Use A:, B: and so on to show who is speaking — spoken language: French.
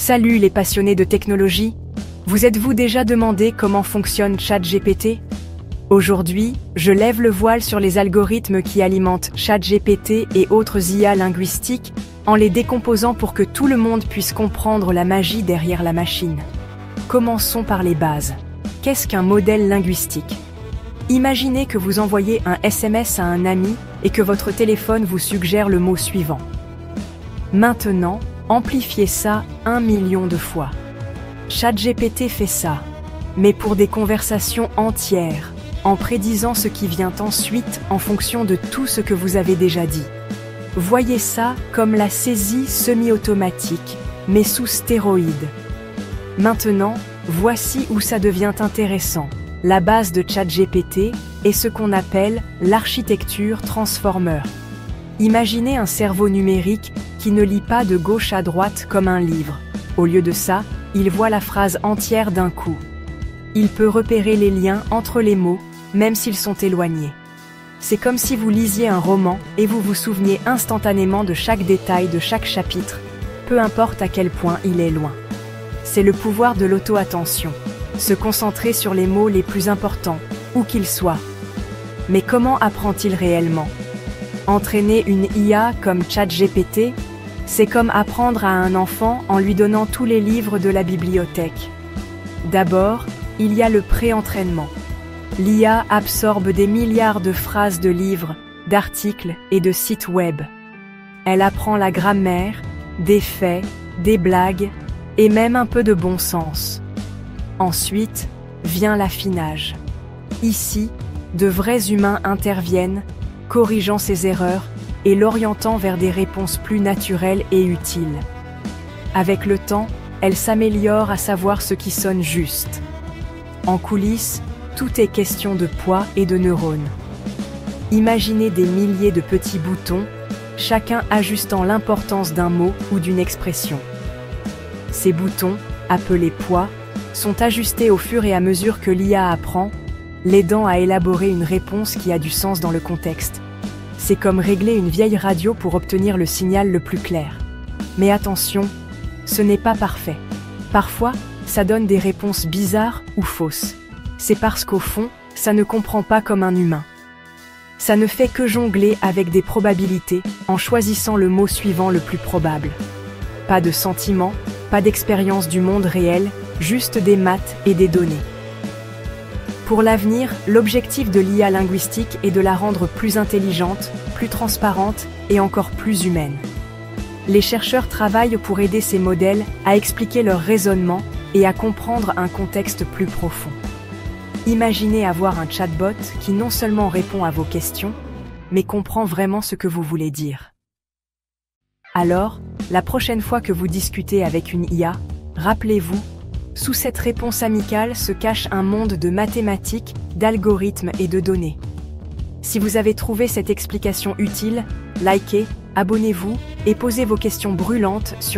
A: Salut les passionnés de technologie. Vous êtes-vous déjà demandé comment fonctionne ChatGPT? Aujourd'hui, je lève le voile sur les algorithmes qui alimentent ChatGPT et autres IA linguistiques en les décomposant pour que tout le monde puisse comprendre la magie derrière la machine. Commençons par les bases. Qu'est-ce qu'un modèle linguistique? Imaginez que vous envoyez un SMS à un ami et que votre téléphone vous suggère le mot suivant. Maintenant, amplifiez ça 1 million de fois. ChatGPT fait ça, mais pour des conversations entières, en prédisant ce qui vient ensuite en fonction de tout ce que vous avez déjà dit. Voyez ça comme la saisie semi-automatique, mais sous stéroïdes. Maintenant, voici où ça devient intéressant. La base de ChatGPT est ce qu'on appelle l'architecture transformer. Imaginez un cerveau numérique qui ne lit pas de gauche à droite comme un livre. Au lieu de ça, il voit la phrase entière d'un coup. Il peut repérer les liens entre les mots, même s'ils sont éloignés. C'est comme si vous lisiez un roman et vous vous souveniez instantanément de chaque détail de chaque chapitre, peu importe à quel point il est loin. C'est le pouvoir de l'auto-attention, se concentrer sur les mots les plus importants, où qu'ils soient. Mais comment apprend-il réellement? Entraîner une IA comme ChatGPT, c'est comme apprendre à un enfant en lui donnant tous les livres de la bibliothèque. D'abord, il y a le pré-entraînement. L'IA absorbe des milliards de phrases de livres, d'articles et de sites web. Elle apprend la grammaire, des faits, des blagues et même un peu de bon sens. Ensuite, vient l'affinage. Ici, de vrais humains interviennent, corrigeant ses erreurs et l'orientant vers des réponses plus naturelles et utiles. Avec le temps, elle s'améliore à savoir ce qui sonne juste. En coulisses, tout est question de poids et de neurones. Imaginez des milliers de petits boutons, chacun ajustant l'importance d'un mot ou d'une expression. Ces boutons, appelés poids, sont ajustés au fur et à mesure que l'IA apprend, l'aidant à élaborer une réponse qui a du sens dans le contexte. C'est comme régler une vieille radio pour obtenir le signal le plus clair. Mais attention, ce n'est pas parfait. Parfois, ça donne des réponses bizarres ou fausses. C'est parce qu'au fond, ça ne comprend pas comme un humain. Ça ne fait que jongler avec des probabilités en choisissant le mot suivant le plus probable. Pas de sentiment, pas d'expérience du monde réel, juste des maths et des données. Pour l'avenir, l'objectif de l'IA linguistique est de la rendre plus intelligente, plus transparente et encore plus humaine. Les chercheurs travaillent pour aider ces modèles à expliquer leur raisonnement et à comprendre un contexte plus profond. Imaginez avoir un chatbot qui non seulement répond à vos questions, mais comprend vraiment ce que vous voulez dire. Alors, la prochaine fois que vous discutez avec une IA, rappelez-vous, sous cette réponse amicale se cache un monde de mathématiques, d'algorithmes et de données. Si vous avez trouvé cette explication utile, likez, abonnez-vous et posez vos questions brûlantes sur